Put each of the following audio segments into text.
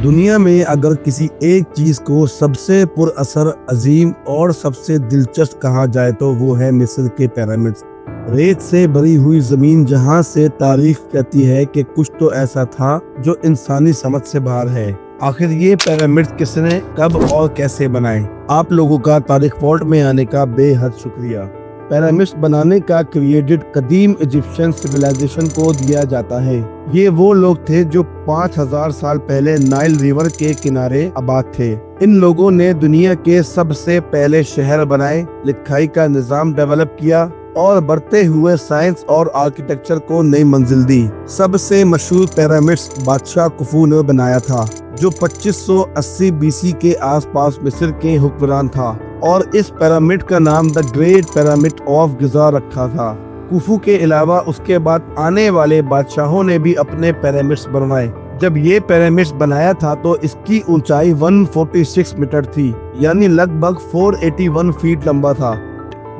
دنیا میں اگر کسی ایک چیز کو سب سے پر اثر، عظیم اور سب سے دلچسپ کہا جائے تو وہ ہے مصر کے پیرامڈز۔ ریت سے بھری ہوئی زمین جہاں سے تاریخ کہتی ہے کہ کچھ تو ایسا تھا جو انسانی سمجھ سے باہر ہے۔ آخر یہ پیرامڈز کس نے، کب اور کیسے بنائے؟ آپ لوگوں کا تاریخ پورٹ میں آنے کا بے حد شکریہ۔ پیرامڈز بنانے کا کریڈٹ قدیم ایجپشین سویلائزیشن کو دیا جاتا ہے۔ یہ وہ لوگ تھے جو 5000 سال پہلے نائل ریور کے کنارے آباد تھے۔ ان لوگوں نے دنیا کے سب سے پہلے شہر بنائے، لکھائی کا نظام ڈیولپ کیا اور بڑھتے ہوئے سائنس اور آرکیٹیکچر کو نئی منزل دی۔ سب سے مشہور پیرامڈز بادشاہ خوفو نے بنایا تھا، جو 2580 BC کے آس پاس مصر کے حکمران تھا، اور اس پیرامڈ کا نام دی گریٹ پیرامڈ آف گزا رکھا تھا۔ خوفو کے علاوہ اس کے بعد آنے والے بادشاہوں نے بھی اپنے پیرامڈز بنوائے۔ جب یہ پیرامڈز بنایا تھا تو اس کی اونچائی 146 میٹر تھی، یعنی لگ بھگ 481 فیٹ لمبا تھا،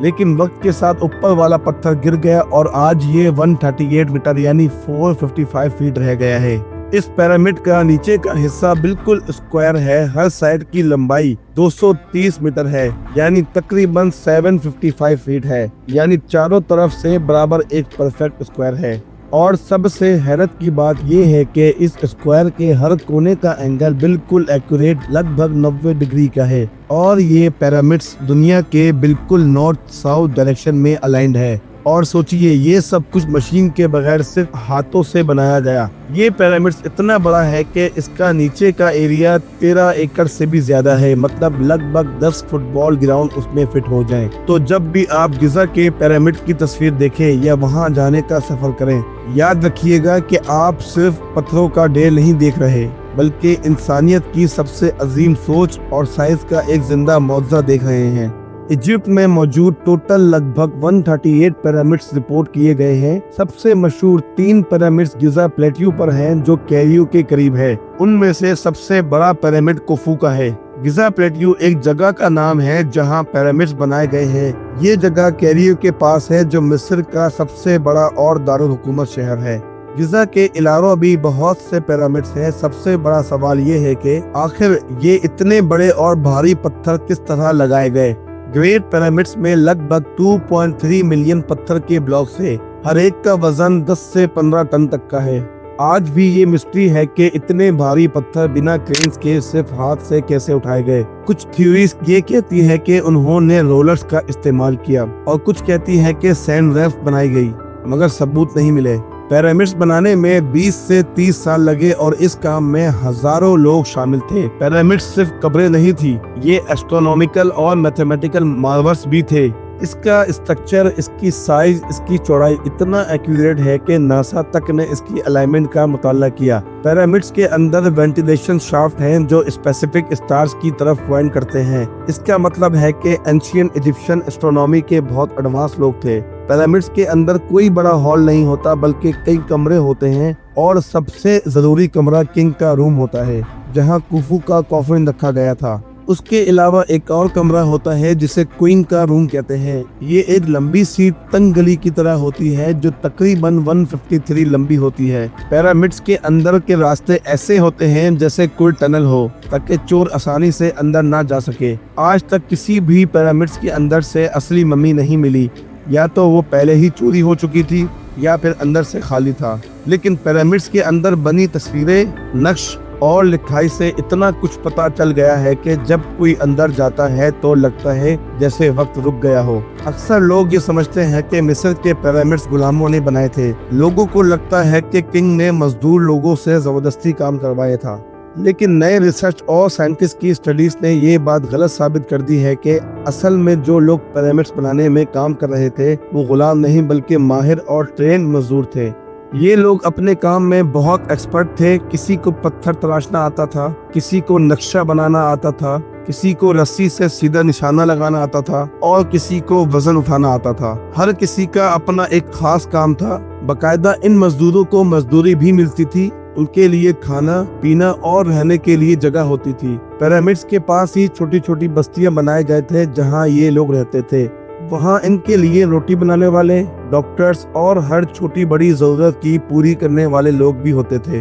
لیکن وقت کے ساتھ اوپر والا پتھر گر گیا اور آج یہ 138 میٹر یعنی 455 فیٹ رہ گیا ہے۔ اس پیرامڈ کا نیچے کا حصہ بالکل اسکوائر ہے، ہر سائڈ کی لمبائی 230 میٹر ہے، یعنی تقریباً 755 فیٹ ہے، یعنی چاروں طرف سے برابر ایک پرفیکٹ اسکوائر ہے۔ اور سب سے حیرت کی بات یہ ہے کہ اس اسکوائر کے ہر کونے کا اینگل بالکل ایکوریٹ لگ بھگ 90 ڈگری کا ہے، اور یہ پیرامڈز دنیا کے بالکل نارتھ ساؤتھ ڈائریکشن میں الائنڈ ہے۔ اور سوچئے یہ سب کچھ مشین کے بغیر صرف ہاتھوں سے بنایا گیا۔ یہ پیرامڈز اتنا بڑا ہے کہ اس کا نیچے کا ایریا 13 ایکڑ سے بھی زیادہ ہے، مطلب لگ بھگ 10 فٹ بال گراؤنڈ اس میں فٹ ہو جائیں۔ تو جب بھی آپ گزا کے پیرامڈ کی تصویر دیکھیں یا وہاں جانے کا سفر کریں، یاد رکھیے گا کہ آپ صرف پتھروں کا ڈھیر نہیں دیکھ رہے، بلکہ انسانیت کی سب سے عظیم سوچ اور سائنس کا ایک زندہ معجزہ دیکھ رہے ہیں۔ ایجپٹ میں موجود ٹوٹل لگ بھگ 138 پیرامڈز رپورٹ کیے گئے ہیں۔ سب سے مشہور 3 پیرامڈز گزا پلیٹیو پر ہیں جو کیریو کے قریب ہے۔ ان میں سے سب سے بڑا پیرامڈ خوفو کا ہے۔ گزا پلیٹیو ایک جگہ کا نام ہے جہاں پیرامڈز بنائے گئے ہیں۔ یہ جگہ کیریو کے پاس ہے جو مصر کا سب سے بڑا اور دارالحکومت شہر ہے۔ گزا کے علاوہ بھی بہت سے پیرامڈز ہیں۔ سب سے بڑا سوال یہ ہے کہ آخر یہ اتنے بڑے اور بھاری پتھر کس طرح لگائے گئے؟ گریٹ پیرامڈز میں لگ بھگ 2.3 ملین پتھر کے بلاکس ہیں، ہر ایک کا وزن 10 سے 15 ٹن تک کا ہے۔ آج بھی یہ مسٹری ہے کہ اتنے بھاری پتھر بنا کرینز کے صرف ہاتھ سے کیسے اٹھائے گئے۔ کچھ تھیوریز یہ کہتی ہے کہ انہوں نے رولرز کا استعمال کیا، اور کچھ کہتی ہے کہ سینڈ ریفٹ بنائی گئی، مگر ثبوت نہیں ملے۔ پیرامڈز بنانے میں 20 سے 30 سال لگے اور اس کام میں ہزاروں لوگ شامل تھے۔ پیرامڈز صرف قبریں نہیں تھی، یہ ایسٹرونومیکل اور میتھمیٹیکل مارولز بھی تھے۔ اس کا اسٹرکچر، اس کی سائز، اس کی چوڑائی اتنا ایکوریٹ ہے کہ ناسا تک نے اس کی الائنمنٹ کا مطالعہ کیا۔ پیرامڈز کے اندر وینٹیلیشن شافٹ ہیں جو اسپیسیفک اسٹارز کی طرف پوائنٹ کرتے ہیں۔ اس کا مطلب ہے کہ اینشین ایجپشین اسٹرونومی کے بہت ایڈوانس لوگ تھے۔ پیرامڈز کے اندر کوئی بڑا ہال نہیں ہوتا بلکہ کئی کمرے ہوتے ہیں، اور سب سے ضروری کمرہ کنگ کا روم ہوتا ہے جہاں خوفو کا کافن رکھا گیا تھا۔ اس کے علاوہ ایک اور کمرہ ہوتا ہے جسے کوئین کا روم کہتے ہیں۔ یہ ایک لمبی سی تنگ گلی کی طرح ہوتی ہے جو تقریباً 153 لمبی ہوتی ہے۔ پیرامڈز کے اندر کے راستے ایسے ہوتے ہیں جیسے کوئی ٹنل ہو تاکہ چور آسانی سے اندر نہ جا سکے۔ آج تک کسی بھی پیرامڈز کے اندر سے اصلی ممی نہیں ملی، یا تو وہ پہلے ہی چوری ہو چکی تھی یا پھر اندر سے خالی تھا۔ لیکن پیرامڈز کے اندر بنی تصویریں، نقش اور لکھائی سے اتنا کچھ پتا چل گیا ہے کہ جب کوئی اندر جاتا ہے تو لگتا ہے جیسے وقت رک گیا ہو۔ اکثر لوگ یہ سمجھتے ہیں کہ مصر کے پیرامڈز غلاموں نے بنائے تھے۔ لوگوں کو لگتا ہے کہ کنگ نے مزدور لوگوں سے زبردستی کام کروایا تھا، لیکن نئے ریسرچ اور سائنٹسٹ کی اسٹڈیز نے یہ بات غلط ثابت کر دی ہے کہ اصل میں جو لوگ پیرامڈز بنانے میں کام کر رہے تھے وہ غلام نہیں بلکہ ماہر اور ٹرینڈ مزدور تھے۔ یہ لوگ اپنے کام میں بہت ایکسپرٹ تھے۔ کسی کو پتھر تراشنا آتا تھا، کسی کو نقشہ بنانا آتا تھا، کسی کو رسی سے سیدھا نشانہ لگانا آتا تھا، اور کسی کو وزن اٹھانا آتا تھا۔ ہر کسی کا اپنا ایک خاص کام تھا۔ باقاعدہ ان مزدوروں کو مزدوری بھی ملتی تھی، ان کے لیے کھانا پینا اور رہنے کے لیے جگہ ہوتی تھی۔ پیرامڈز کے پاس ہی چھوٹی چھوٹی بستیاں بنائے گئے تھے جہاں یہ لوگ رہتے تھے۔ وہاں ان کے لیے روٹی بنانے والے، ڈاکٹرز اور ہر چھوٹی بڑی ضرورت کی پوری کرنے والے لوگ بھی ہوتے تھے۔